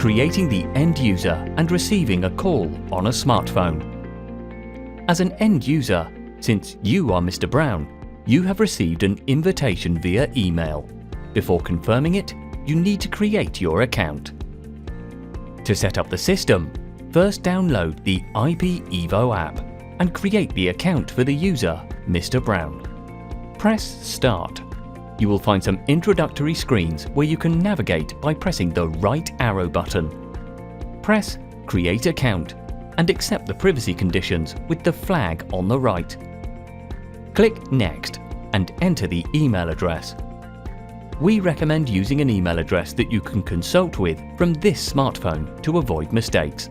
creating the end user and receiving a call on a smartphone. As an end user, since you are Mr. Brown, you have received an invitation via email. Before confirming it, you need to create your account. To set up the system, first download the EVO app and create the account for the user, Mr. Brown. Press Start. You will find some introductory screens where you can navigate by pressing the right arrow button. Press Create Account and accept the privacy conditions with the flag on the right. Click Next and enter the email address. We recommend using an email address that you can consult with from this smartphone to avoid mistakes.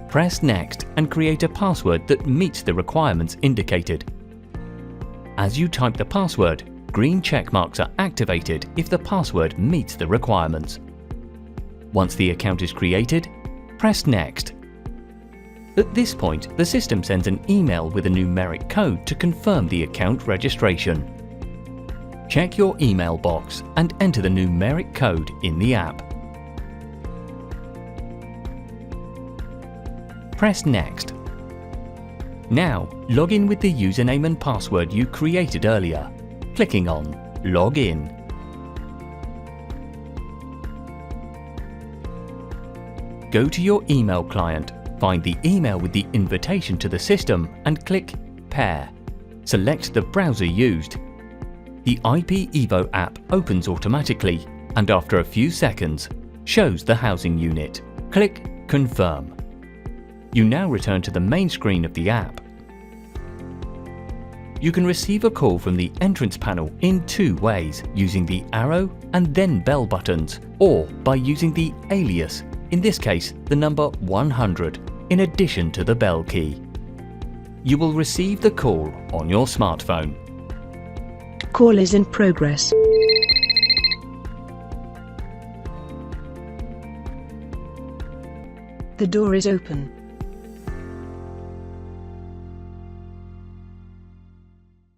Press Next and create a password that meets the requirements indicated. As you type the password, green check marks are activated if the password meets the requirements. Once the account is created, press Next. At this point, the system sends an email with a numeric code to confirm the account registration. Check your email box and enter the numeric code in the app. Press Next. Now, log in with the username and password you created earlier, clicking on Log In. Go to your email client, find the email with the invitation to the system and click Pair. Select the browser used. The EVO app opens automatically and after a few seconds shows the housing unit. Click Confirm. You now return to the main screen of the app. You can receive a call from the entrance panel in two ways, using the arrow and then bell buttons, or by using the alias, in this case the number 100, in addition to the bell key. You will receive the call on your smartphone. Call is in progress. The door is open.